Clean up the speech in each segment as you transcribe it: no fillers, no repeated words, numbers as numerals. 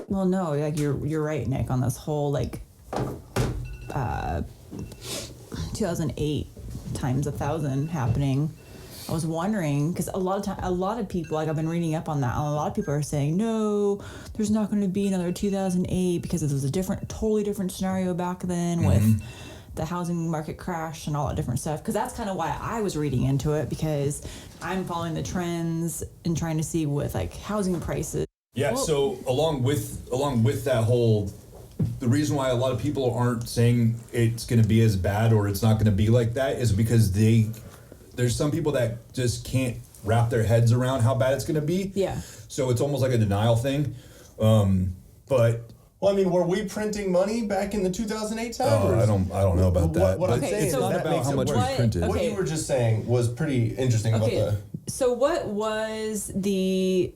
Well, no, like you're right, Nick, on this whole like 2008 times 1,000 happening. I was wondering, because a lot of people, like I've been reading up on that, and a lot of people are saying, no, there's not going to be another 2008 because it was a totally different scenario back then with the housing market crash and all that different stuff. Because that's kind of why I was reading into it, because I'm following the trends and trying to see with like housing prices. Yeah, so along with that whole, the reason why a lot of people aren't saying it's going to be as bad or it's not going to be like that is because there's some people that just can't wrap their heads around how bad it's going to be. Yeah. So it's almost like a denial thing. But well, I mean, were we printing money back in the 2008 time? I don't know about that. What I'm saying it's is not that about makes how it much worse. we printed. What you were just saying was pretty interesting about the. So what was the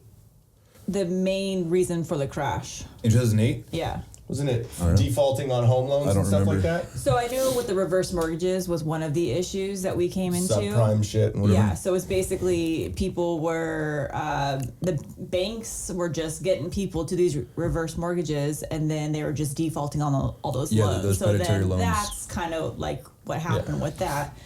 main reason for the crash? In 2008? Yeah. Wasn't it defaulting on home loans and stuff like that? So I knew with the reverse mortgages was one of the issues that we came into. Subprime shit and whatever. Yeah, so it's basically people were, the banks were just getting people to these reverse mortgages, and then they were just defaulting on all those loans. Those predatory loans. That's kind of like what happened with that.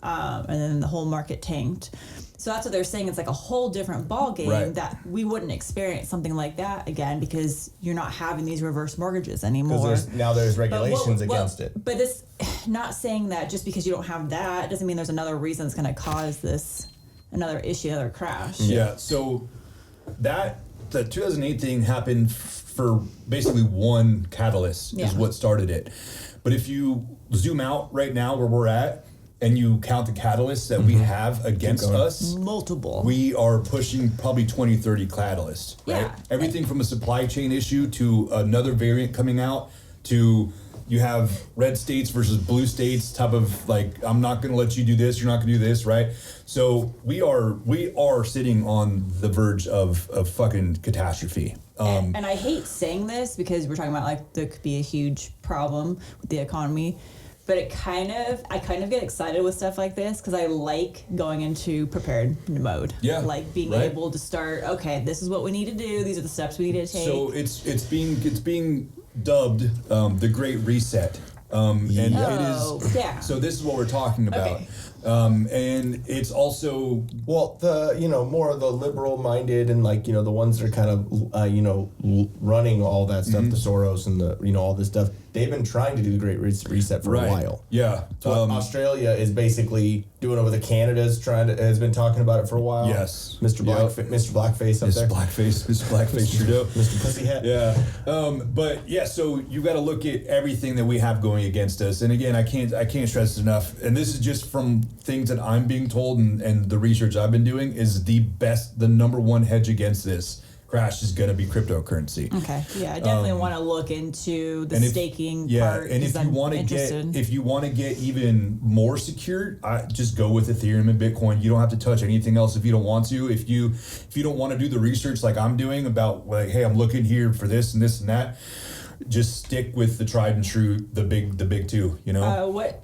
And then the whole market tanked. So that's what they're saying. It's like a whole different ball game that we wouldn't experience something like that again because you're not having these reverse mortgages anymore. Because there's regulations against it. But it's not saying that just because you don't have that doesn't mean there's another reason that's going to cause another issue, another crash. Yeah. So the 2008 thing happened for basically one catalyst is what started it. But if you zoom out right now where we're at, and you count the catalysts that we have against us, multiple. We are pushing probably 20, 30 catalysts, right? Yeah. Everything from a supply chain issue to another variant coming out to you have red states versus blue states type of like, I'm not going to let you do this, you're not going to do this, right? So we are sitting on the verge of fucking catastrophe. And I hate saying this because we're talking about like there could be a huge problem with the economy. But I kind of get excited with stuff like this because I like going into prepared mode. Yeah. Like being able to start, okay, this is what we need to do. These are the steps we need to take. So it's being dubbed the Great Reset. And it is. Yeah. So this is what we're talking about. Okay. And it's also the more of the liberal minded and like the ones that are kind of running all that stuff, the Soros and the all this stuff. They've been trying to do the Great Reset for a while. Yeah. So Australia is basically doing it with the Canada's has been talking about it for a while. Yes. Mr. Blackface up there. Mr. Blackface Trudeau. Mr. Pussyhat. Yeah. But yeah, so you got to look at everything that we have going against us. And again, I can't stress it enough. And this is just from things that I'm being told and the research I've been doing is the number one hedge against this crash is going to be cryptocurrency. Okay. Yeah, I definitely want to look into the staking part. Yeah, and if you want to get even more secure, just go with Ethereum and Bitcoin. You don't have to touch anything else if you don't want to. If you don't want to do the research like I'm doing about like, hey, I'm looking here for this and this and that, just stick with the tried and true, the big two.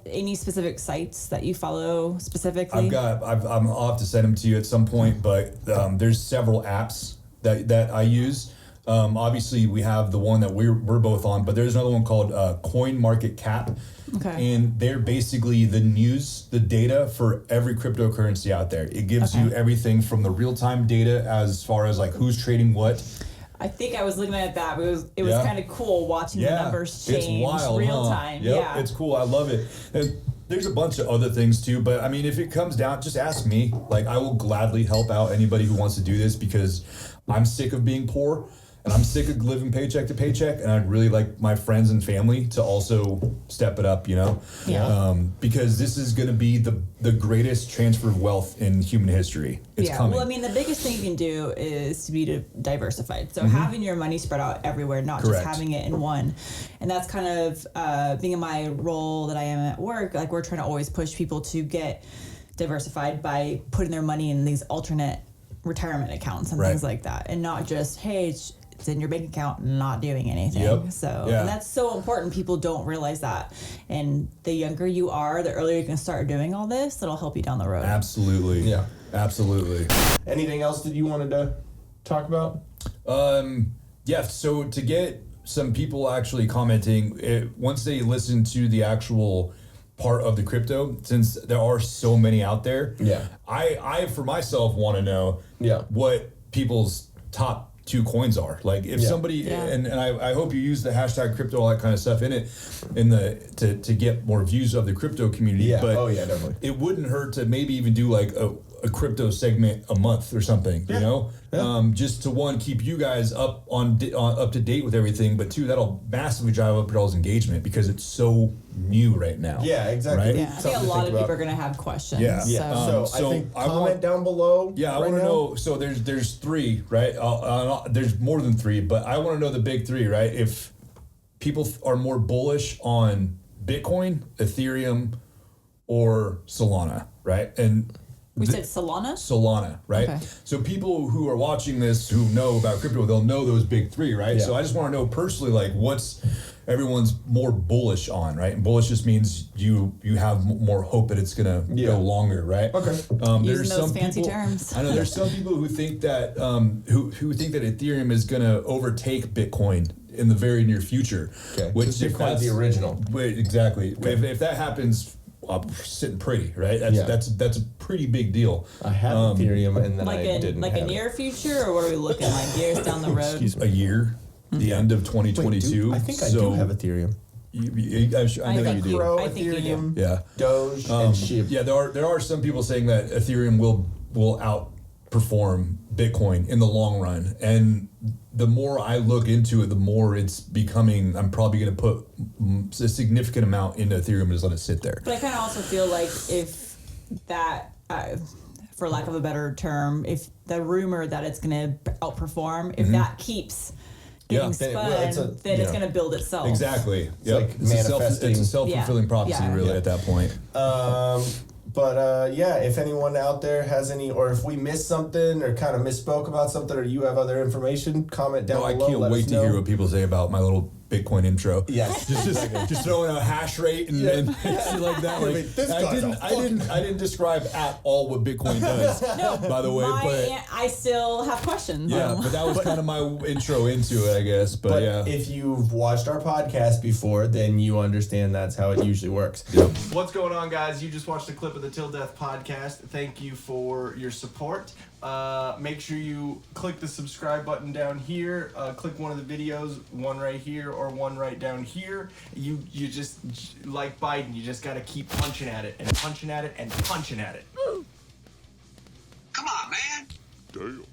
Any specific sites that you follow specifically? I'll have to send them to you at some point, but there's several apps that I use. Obviously, we have the one that we're both on, but there's another one called Coin Market Cap. Okay. And they're basically the data for every cryptocurrency out there. It gives you everything from the real-time data as far as like who's trading what. I think I was looking at that. It was kind of cool watching the numbers change real time. Yep, yeah, it's cool. I love it. And there's a bunch of other things too, but I mean, if it comes down, just ask me. Like, I will gladly help out anybody who wants to do this because I'm sick of being poor and I'm sick of living paycheck to paycheck. And I'd really like my friends and family to also step it up, because this is going to be the greatest transfer of wealth in human history. It's coming. Well, I mean, the biggest thing you can do is to be diversified. So having your money spread out everywhere, not just having it in one. And that's kind of being in my role that I am at work. Like, we're trying to always push people to get diversified by putting their money in these alternate retirement accounts and things like that. And not just, hey, it's in your bank account, not doing anything. Yep. So, and that's so important. People don't realize that. And the younger you are, the earlier you can start doing all this, it'll help you down the road. Absolutely. Yeah. Absolutely. Anything else that you wanted to talk about? Yeah, so to get some people actually commenting, once they listen to the actual part of the crypto, since there are so many out there, I for myself want to know what people's top 2 coins are. Like if somebody, and I hope you use the hashtag crypto, all that kind of stuff in it, to get more views of the crypto community. But definitely. It wouldn't hurt to maybe even do like a crypto segment a month or something, you know, just to one, keep you guys up to date with everything, but 2, that'll massively drive up y'all's engagement because it's so new right now. Yeah, exactly. Right? Yeah, I think a lot of people are going to have questions. Yeah. So I think comment down below. Yeah, I want to know. So there's 3, right? There's more than 3, but I want to know the big 3, right? If people are more bullish on Bitcoin, Ethereum, or Solana, right? And we said Solana? Solana, right? Okay. So people who are watching this who know about crypto, they'll know those big 3, right? Yeah. So I just want to know personally, like, what's everyone's more bullish on, right? And bullish just means you have more hope that it's gonna go longer, right? Okay. Using those fancy terms. I know there's some people who think that who think that Ethereum is gonna overtake Bitcoin in the very near future. Okay. Which Bitcoin's the original. Exactly. Okay. If that happens, I'm sitting pretty, right? That's a pretty big deal. I had Ethereum and then like I didn't like have a near future, or what are we looking like years down the road? Excuse me. A year, the end of 2022. Wait, I think I do have Ethereum. I know you do. Pro, I think you do. Yeah. Doge and Shiba. Yeah, there are some people saying that Ethereum will outperform Bitcoin in the long run, and the more I look into it, the more it's becoming. I'm probably going to put a significant amount into Ethereum and just let it sit there. But I kind of also feel like if that, for lack of a better term, if the rumor that it's going to outperform, if that keeps getting spun, then it's going to build itself. Exactly. It's like manifesting. It's a self-fulfilling prophecy, really, at that point. But if anyone out there has any, or if we missed something or kind of misspoke about something, or you have other information, comment down below. I can't wait to hear what people say about my little Bitcoin intro. Yes, just throwing a hash rate and shit like that. Like, I didn't describe at all what Bitcoin does. No, by the way, but I still have questions. Yeah, but that was kind of my intro into it, I guess. But if you've watched our podcast before, then you understand that's how it usually works. Yep. What's going on, guys? You just watched a clip of the Till Death podcast. Thank you for your support. Make sure you click the subscribe button down here. Click one of the videos, one right here or one right down here. You just, like Biden, you just got to keep punching at it and punching at it and punching at it. Come on, man. Damn.